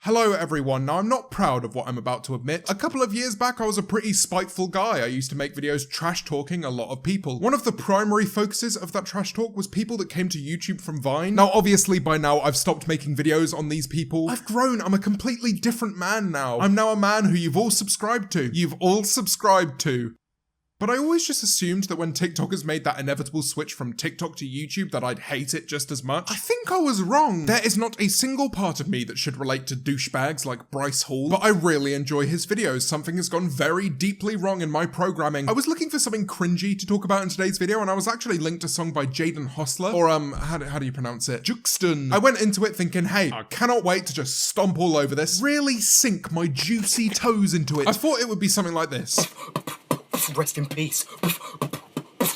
Hello everyone, now I'm not proud of what I'm about to admit. A couple of years back I was a pretty spiteful guy. I used to make videos trash talking a lot of people. One of the primary focuses of that trash talk was people that came to YouTube from Vine. Now obviously by now I've stopped making videos on these people. I've grown, I'm a completely different man now. I'm now a man who you've all subscribed to. But I always just assumed that when TikTokers made that inevitable switch from TikTok to YouTube that I'd hate it just as much. I think I was wrong. There is not a single part of me that should relate to douchebags like Bryce Hall, but I really enjoy his videos. Something has gone very deeply wrong in my programming. I was looking for something cringy to talk about in today's video, and I was actually linked a song by Jaden Hostler, or how do you pronounce it? Juxton. I went into it thinking, hey, I cannot wait to just stomp all over this, really sink my juicy toes into it. I thought it would be something like this. Rest in peace.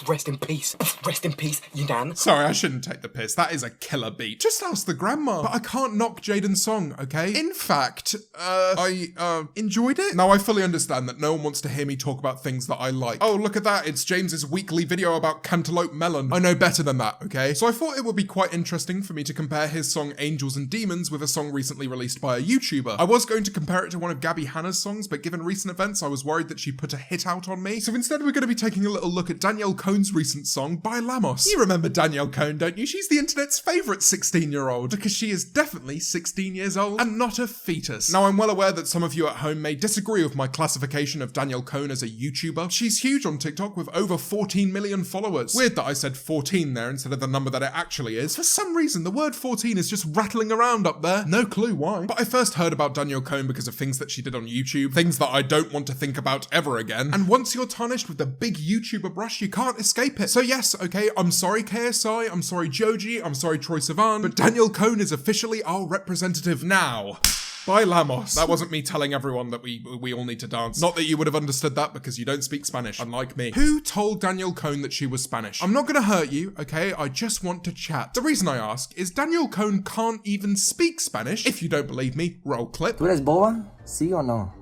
Rest in peace. Rest in peace, you nan. Sorry, I shouldn't take the piss. That is a killer beat. Just ask the grandma. But I can't knock Jaden's song, okay? In fact, I enjoyed it. Now I fully understand that no one wants to hear me talk about things that I like. Oh, look at that. It's James's weekly video about cantaloupe melon. I know better than that, okay? So I thought it would be quite interesting for me to compare his song Angels and Demons with a song recently released by a YouTuber. I was going to compare it to one of Gabby Hanna's songs, but given recent events, I was worried that she put a hit out on me. So instead we're going to be taking a little look at Danielle Cohn's recent song, By Lamos. You remember Danielle Cohn, don't you? She's the internet's favourite 16-year-old, because she is definitely 16 years old and not a fetus. Now, I'm well aware that some of you at home may disagree with my classification of Danielle Cohn as a YouTuber. She's huge on TikTok with over 14 million followers. Weird that I said 14 there instead of the number that it actually is. For some reason, the word 14 is just rattling around up there. No clue why. But I first heard about Danielle Cohn because of things that she did on YouTube, things that I don't want to think about ever again. And once you're tarnished with the big YouTuber brush, you can't escape it. So yes, okay, I'm sorry KSI, I'm sorry Joji, I'm sorry Troye Sivan, but Danielle Cohn is officially our representative now. By Lamos. That wasn't me telling everyone that we all need to dance. Not that you would have understood that because you don't speak Spanish, unlike me. Who told Danielle Cohn that she was Spanish? I'm not gonna hurt you, okay? I just want to chat. The reason I ask is Danielle Cohn can't even speak Spanish. If you don't believe me, roll clip. ¿Tú eres boba? ¿Sí o no?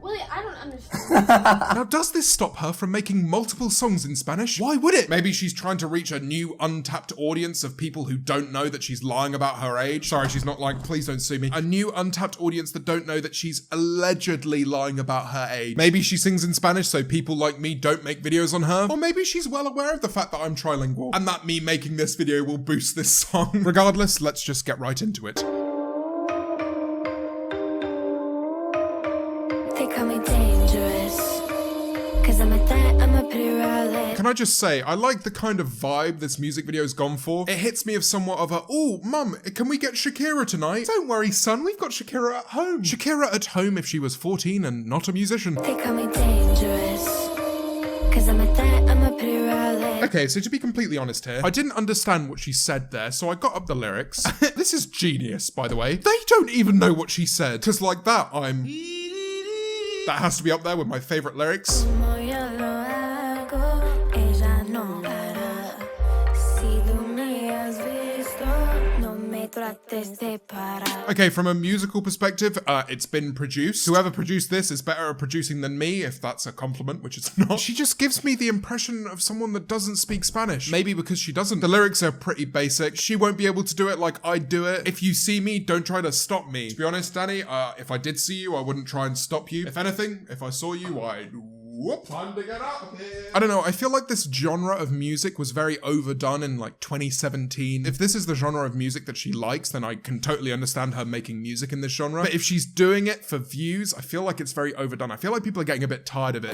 Willie, I don't understand. Now, does this stop her from making multiple songs in Spanish? Why would it? Maybe she's trying to reach a new untapped audience of people who don't know that she's lying about her age. Sorry, she's not lying. Please don't sue me. A new untapped audience that don't know that she's allegedly lying about her age. Maybe she sings in Spanish so people like me don't make videos on her. Or maybe she's well aware of the fact that I'm trilingual and that me making this video will boost this song. Regardless, let's just get right into it. They call me dangerous, cause I'm a pretty rowlet. Can I just say, I like the kind of vibe this music video's gone for. It hits me of somewhat of a, oh, mum, can we get Shakira tonight? Don't worry, son, we've got Shakira at home. Shakira at home if she was 14 and not a musician. They call me dangerous, cause I'm a pretty rowlet. Okay, so to be completely honest here, I didn't understand what she said there, so I got up the lyrics. This is genius, by the way. They don't even know what she said, cause like that, that has to be up there with my favourite lyrics. Okay, from a musical perspective, it's been produced. Whoever produced this is better at producing than me, if that's a compliment, which it's not. She just gives me the impression of someone that doesn't speak Spanish. Maybe because she doesn't. The lyrics are pretty basic. She won't be able to do it like I do it. If you see me, don't try to stop me. To be honest, Danny, if I did see you, I wouldn't try and stop you. If anything, if I saw you, I'd... Whoop, time to get out of here. I don't know, I feel like this genre of music was very overdone in like 2017. If this is the genre of music that she likes, then I can totally understand her making music in this genre. But if she's doing it for views, I feel like it's very overdone. I feel like people are getting a bit tired of it.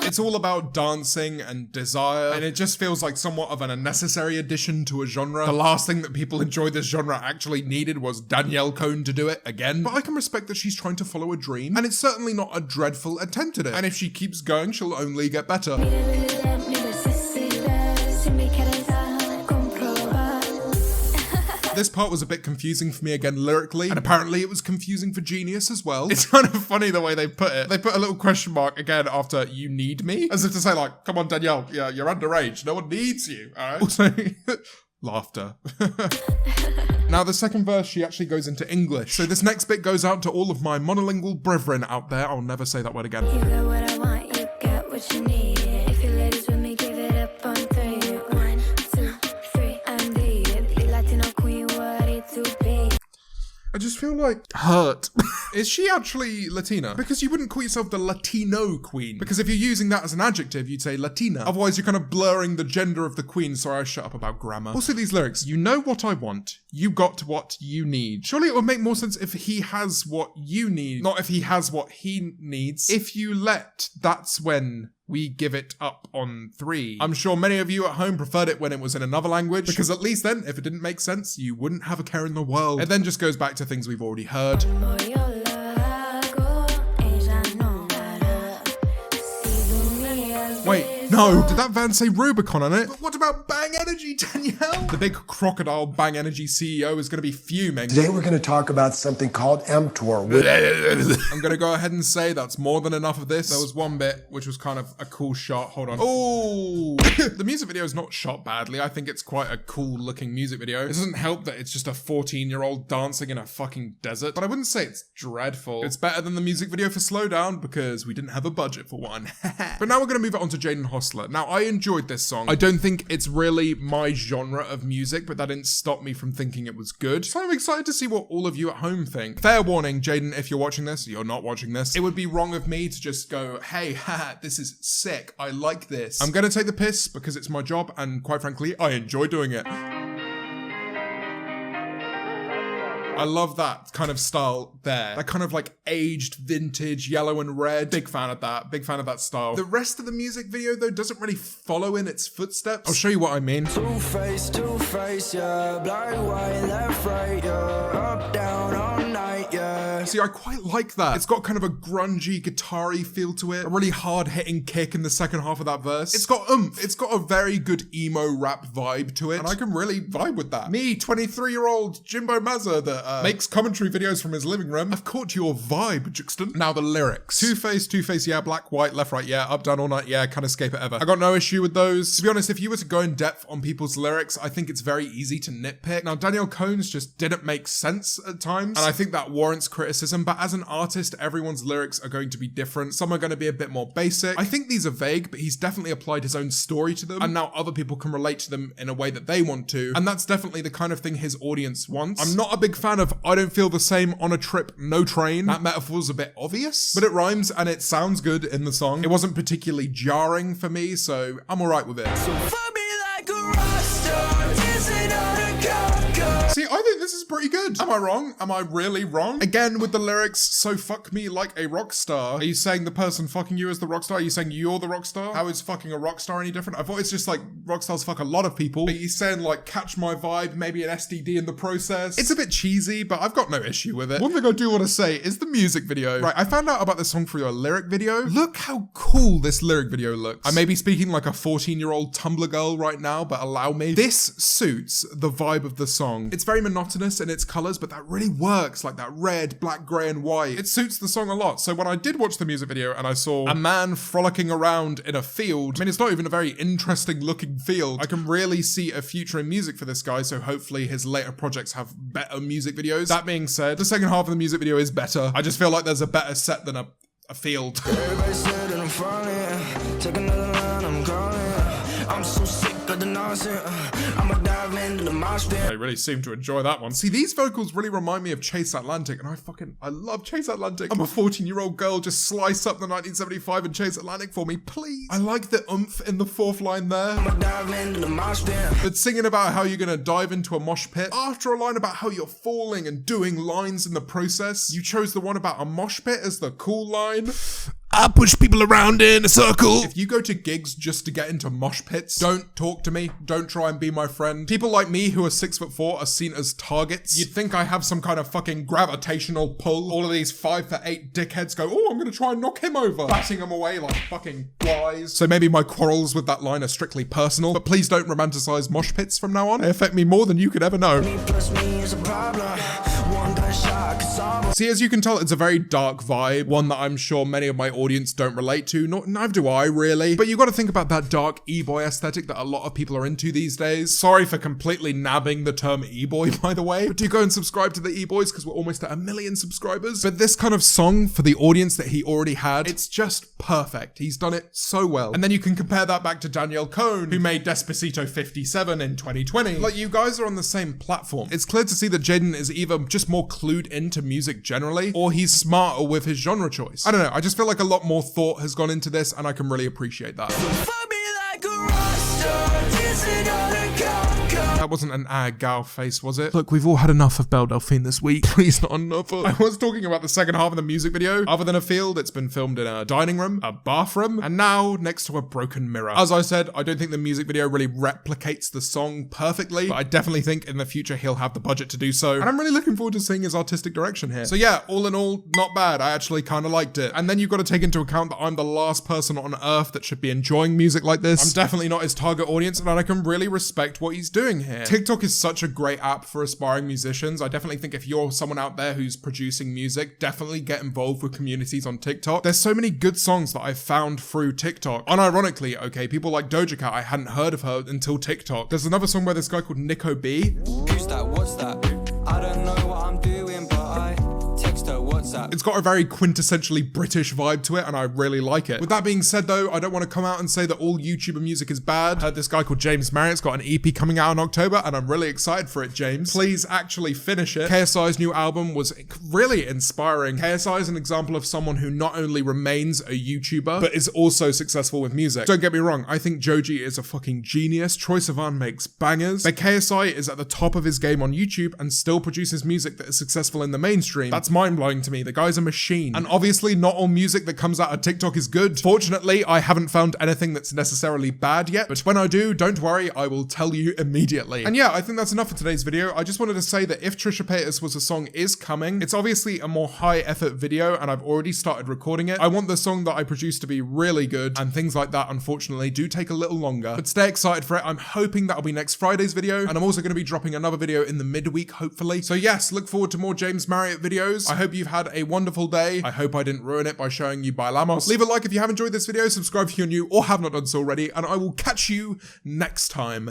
It's all about dancing and desire, and it just feels like somewhat of an unnecessary addition to a genre. The last thing that people enjoyed this genre actually needed was Danielle Cohn to do it again. But I can respect that she's trying to follow a dream, and it's certainly not a dreadful attempt at it. And if she keeps going, she'll only get better. This part was a bit confusing for me again lyrically, and apparently it was confusing for Genius as well. It's kind of funny the way they put it. They put a little question mark again after "you need me," as if to say like, come on Danielle, yeah, you're underage, no one needs you, alright? Also, laughter. Now the second verse, she actually goes into English. So this next bit goes out to all of my monolingual brethren out there. I'll never say that word again. You got what I want, you got what you need. If you ladies with me, give it up on 3. 1, 2, 3. I just feel like hurt. Is she actually Latina? Because you wouldn't call yourself the Latino queen. Because if you're using that as an adjective, you'd say Latina. Otherwise, you're kind of blurring the gender of the queen. Sorry, I shut up about grammar. Also, these lyrics, you know what I want. You got what you need. Surely it would make more sense if he has what you need, not if he has what he needs. If you let, that's when we give it up on 3. I'm sure many of you at home preferred it when it was in another language, because at least then, if it didn't make sense, you wouldn't have a care in the world. It then just goes back to things we've already heard. Wait, no, did that van say Rubicon on it? But what about Bang Energy, Danielle? The big crocodile Bang Energy CEO is going to be fuming. Today we're going to talk about something called mTOR. I'm going to go ahead and say that's more than enough of this. There was one bit which was kind of a cool shot. Hold on. Oh, the music video is not shot badly. I think it's quite a cool looking music video. It doesn't help that it's just a 14-year-old dancing in a fucking desert, but I wouldn't say it's dreadful. It's better than the music video for Slow Down because we didn't have a budget for one. But now we're going to move it on to Jaden Hostler. Now, I enjoyed this song. I don't think it's really my genre of music, but that didn't stop me from thinking it was good. So I'm excited to see what all of you at home think. Fair warning, Jaden, if you're watching this, you're not watching this, it would be wrong of me to just go, hey, haha, this is sick. I like this. I'm going to take the piss because it's my job, and quite frankly, I enjoy doing it. I love that kind of style there. That kind of like aged vintage yellow and red. Big fan of that. Big fan of that style. The rest of the music video though doesn't really follow in its footsteps. I'll show you what I mean. Two-face, yeah. Black, white, left, right, yeah. Up, down, all night, yeah. See, I quite like that. It's got kind of a grungy, guitar-y feel to it. A really hard-hitting kick in the second half of that verse. It's got oomph. It's got a very good emo rap vibe to it. And I can really vibe with that. Me, 23-year-old Jimbo Mazza that makes commentary videos from his living room. I've caught your vibe, Juxton. Now the lyrics. Two-face, yeah. Black, white, left, right, yeah. Up, down, all night, yeah. Can't escape it ever. I got no issue with those. To be honest, if you were to go in depth on people's lyrics, I think it's very easy to nitpick. Now, Danielle Cohn's just didn't make sense at times, and I think that warrants criticism, but as an artist, everyone's lyrics are going to be different. Some are going to be a bit more basic. I think these are vague, but he's definitely applied his own story to them, and now other people can relate to them in a way that they want to, and that's definitely the kind of thing his audience wants. I'm not a big fan of I don't feel the same on a trip, no train. That metaphor's a bit obvious, but it rhymes and it sounds good in the song. It wasn't particularly jarring for me, so I'm alright with it. See, I think this is pretty good. Am I wrong? Am I really wrong? Again, with the lyrics, so fuck me like a rock star. Are you saying the person fucking you is the rock star? Are you saying you're the rock star? How is fucking a rock star any different? I thought it's just like rock stars fuck a lot of people. But he's saying like catch my vibe, maybe an STD in the process. It's a bit cheesy, but I've got no issue with it. One thing I do want to say is the music video. Right, I found out about this song through a lyric video. Look how cool this lyric video looks. I may be speaking like a 14-year-old Tumblr girl right now, but allow me. This suits the vibe of the song. It's very monotonous in its colors, but that really works, like that red, black, gray, and white. It suits the song a lot. So when I did watch the music video and I saw a man frolicking around in a field, I mean, it's not even a very interesting looking field. I can really see a future in music for this guy, so hopefully his later projects have better music videos. That being said, the second half of the music video is better. I just feel like there's a better set than a field. Everybody said that I'm falling. Take another line, I'm calling. I'm so sick of the nonsense. I'ma dive into the mosh pit. They really seem to enjoy that one. See, these vocals really remind me of Chase Atlantic, and I love Chase Atlantic. I'm a 14-year-old girl, just slice up the 1975 and Chase Atlantic for me, please. I like the oomph in the fourth line there. I'ma dive into the mosh pit. But singing about how you're gonna dive into a mosh pit, after a line about how you're falling and doing lines in the process, you chose the one about a mosh pit as the cool line. I push people around in a circle. If you go to gigs just to get into mosh pits, don't talk to me. Don't try and be my friend. People like me who are 6'4" are seen as targets. You'd think I have some kind of fucking gravitational pull. All of these 5'8" dickheads go, oh, I'm gonna try and knock him over. Batting them away like fucking flies. So maybe my quarrels with that line are strictly personal, but please don't romanticize mosh pits from now on. They affect me more than you could ever know. Me plus me is a problem. One gunshot could solve it. See, as you can tell, it's a very dark vibe, one that I'm sure many of my audience don't relate to, neither do I really. But you got to think about that dark e-boy aesthetic that a lot of people are into these days. Sorry for completely nabbing the term e-boy, by the way, but do go and subscribe to the e-boys because we're almost at 1 million subscribers. But this kind of song for the audience that he already had, it's just perfect. He's done it so well. And then you can compare that back to Danielle Cohn, who made Despacito 57 in 2020. Like, you guys are on the same platform. It's clear to see that Jaden is either just more clear clued into music generally, or he's smarter with his genre choice. I don't know, I just feel like a lot more thought has gone into this, and I can really appreciate that. That wasn't an gal face, was it? Look, we've all had enough of Belle Delphine this week. Please, not another. I was talking about the second half of the music video. Other than a field, it's been filmed in a dining room, a bathroom, and now next to a broken mirror. As I said, I don't think the music video really replicates the song perfectly, but I definitely think in the future he'll have the budget to do so. And I'm really looking forward to seeing his artistic direction here. So yeah, all in all, not bad. I actually kind of liked it. And then you've got to take into account that I'm the last person on earth that should be enjoying music like this. I'm definitely not his target audience, and I can really respect what he's doing here. TikTok is such a great app for aspiring musicians. I definitely think if you're someone out there who's producing music, definitely get involved with communities on TikTok. There's so many good songs that I've found through TikTok. Unironically, okay, people like Doja Cat, I hadn't heard of her until TikTok. There's another song by this guy called Nico B. Who's that? What's that? I don't know what I'm doing, but I text her WhatsApp. It's got a very quintessentially British vibe to it, and I really like it. With that being said though, I don't want to come out and say that all YouTuber music is bad. This guy called James Marriott's got an EP coming out in October, and I'm really excited for it, James. Please actually finish it. KSI's new album was really inspiring. KSI is an example of someone who not only remains a YouTuber, but is also successful with music. Don't get me wrong, I think Joji is a fucking genius. Troye Sivan makes bangers. But KSI is at the top of his game on YouTube and still produces music that is successful in the mainstream. That's mind-blowing to me. The guy's a machine. And obviously not all music that comes out of TikTok is good. Fortunately, I haven't found anything that's necessarily bad yet, but when I do, don't worry, I will tell you immediately. And yeah, I think that's enough for today's video. I just wanted to say that If Trisha Paytas Was a Song is coming. It's obviously a more high effort video, and I've already started recording it. I want the song that I produce to be really good, and things like that unfortunately do take a little longer, but stay excited for it. I'm hoping that'll be next Friday's video, and I'm also going to be dropping another video in the midweek, hopefully. So yes, look forward to more James Marriott videos. I hope you've had a wonderful day. I hope I didn't ruin it by showing you Bailamos. Leave a like if you have enjoyed this video, subscribe if you're new or have not done so already, and I will catch you next time.